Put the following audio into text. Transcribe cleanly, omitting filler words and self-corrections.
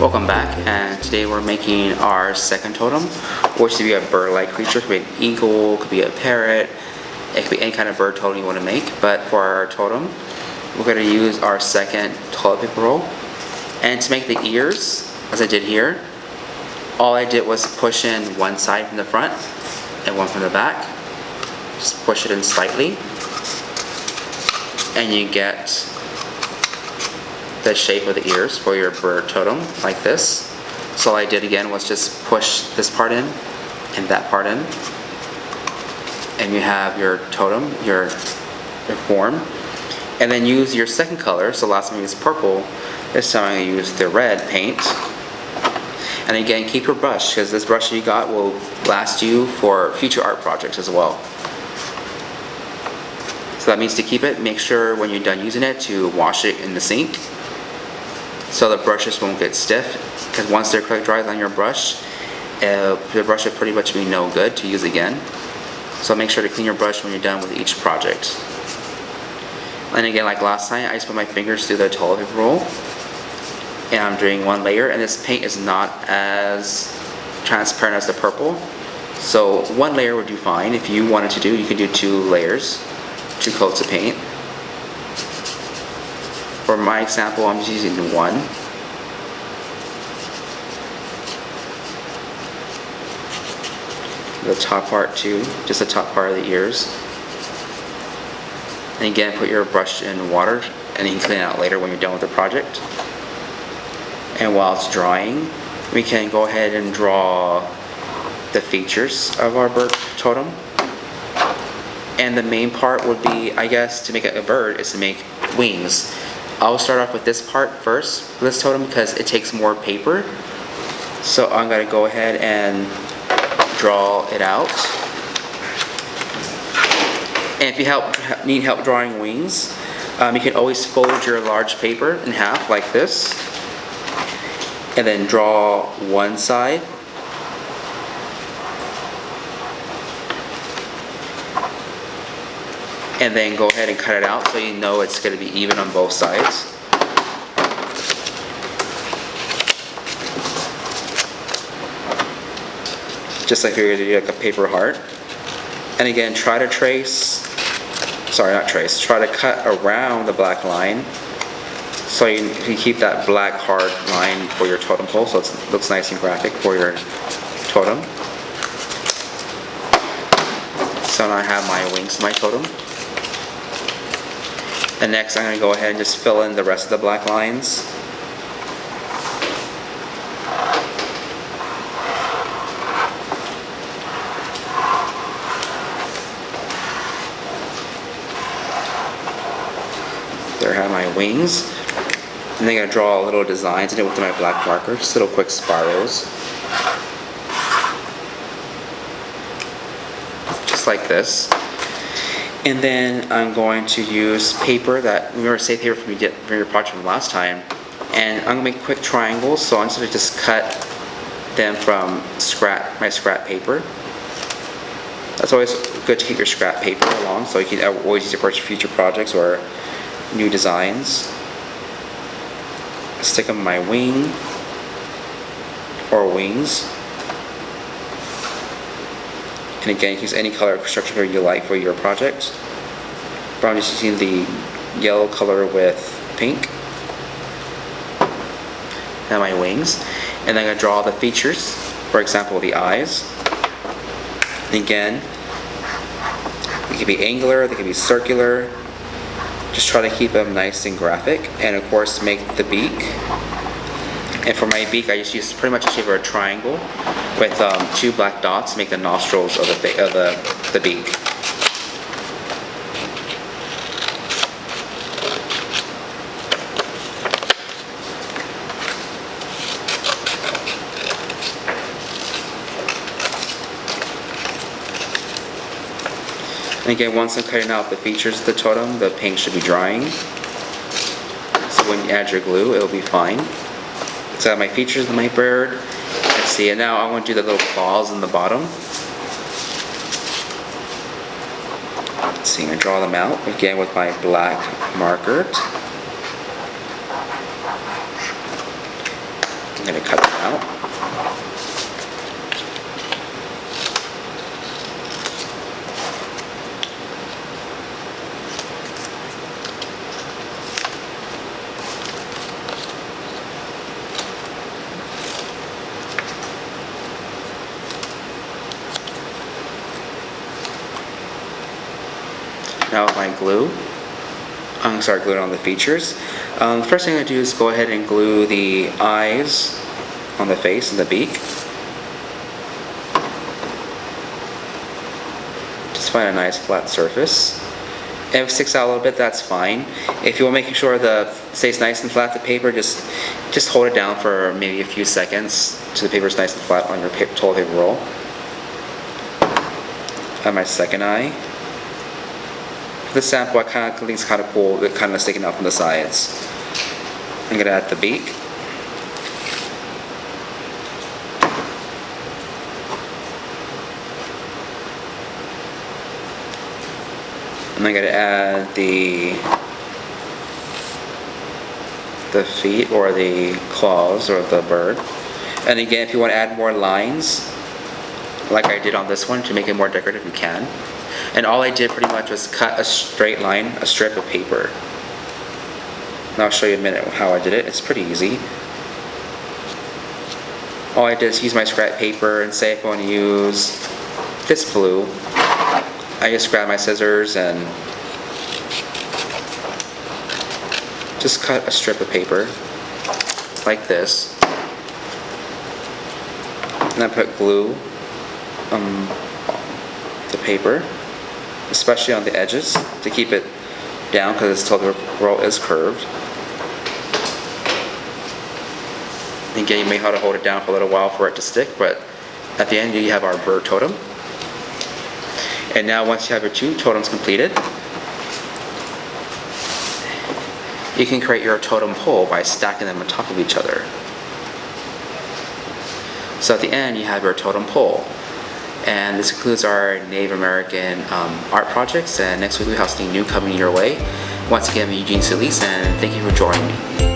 Welcome back, and today we're making our second totem, which could be a bird-like creature. It could be an eagle, it could be a parrot, it could be any kind of bird totem you want to make. But for our totem, we're going to use our second toilet paper roll. And to make the ears, as I did here, all I did was push in one side from the front and one from the back. Just push it in slightly, and you get the shape of the ears for your bird totem, like this. So all I did again was just push this part in and that part in, and you have your totem, your form. And then use your second color. So last time I used purple, this time I used the red paint. And again, keep your brush, because this brush you got will last you for future art projects as well. So that means to keep it, make sure when you're done using it to wash it in the sink, so the brushes won't get stiff, because once they're quick dries on your brush, the brush will pretty much be no good to use again. So make sure to clean your brush when you're done with each project. And again, like last time, I just put my fingers through the toilet paper roll, and I'm doing one layer, and this paint is not as transparent as the purple, so one layer would do fine. If you wanted to do, you can do 2 layers, 2 coats of paint. For my example, I'm just using 1. The top part too, just the top part of the ears. And again, put your brush in water, and you can clean it out later when you're done with the project. And while it's drying, we can go ahead and draw the features of our bird totem. And the main part would be, I guess, to make a bird is to make wings. I'll start off with this part first, for this totem, because it takes more paper. So I'm going to go ahead and draw it out. And if you need help drawing wings, you can always fold your large paper in half like this, and then draw one side. And then go ahead and cut it out so you know it's going to be even on both sides. Just like you're going to do like a paper heart. And again, try to cut around the black line so you can keep that black hard line for your totem pole, so it looks nice and graphic for your totem. So now I have my wings of my totem. And next I'm going to go ahead and just fill in the rest of the black lines. There I have my wings. And then I'm going to draw little designs in it with my black marker, just little quick spirals. Just like this. And then I'm going to use paper that, remember safe paper from your project from last time, and I'm going to make quick triangles, so I'm just going to just cut them from my scrap paper. That's always good to keep your scrap paper along, so you can always use it for future projects or new designs. Stick on my wing, or wings. And again, you can use any color structure you like for your project. But I'm just using the yellow color with pink. And my wings. And then I'm going to draw the features. For example, the eyes. And again, they can be angular, they can be circular. Just try to keep them nice and graphic. And of course, make the beak. And for my beak, I just use pretty much the shape of a triangle with 2 black dots to make the nostrils of the beak. And again, once I'm cutting out the features of the totem, the paint should be drying. So when you add your glue, it'll be fine. So I have my features of my bird. Let's see, and now I want to do the little claws in the bottom. Let's see, I'm going to draw them out again with my black marker. I'm going to cut them out. Now with my glue, I'm going to start gluing on the features. The first thing I'm going to do is go ahead and glue the eyes on the face and the beak. Just find a nice flat surface. And if it sticks out a little bit, that's fine. If you want to make sure the stays nice and flat, the paper, just hold it down for maybe a few seconds so the paper is nice and flat on your toilet paper roll. And my second eye. For the sample, I think it's kind of cool, it kind of sticking out from the sides. I'm going to add the beak. And I'm going to add the feet or the claws or the bird. And again, if you want to add more lines, like I did on this one, to make it more decorative, you can. And all I did pretty much was cut a straight line, a strip of paper. And I'll show you in a minute how I did it. It's pretty easy. All I did is use my scrap paper, and say if I want to use this blue, I just grab my scissors and just cut a strip of paper like this. And then put glue on the paper, especially on the edges, to keep it down because this toilet roll is curved. Again, you may have to hold it down for a little while for it to stick, but at the end you have our bird totem. And now once you have your two totems completed, you can create your totem pole by stacking them on top of each other. So at the end you have your totem pole. And this concludes our Native American art projects, and next week we have something new coming your way. Once again, I'm Eugene Solis, and thank you for joining me.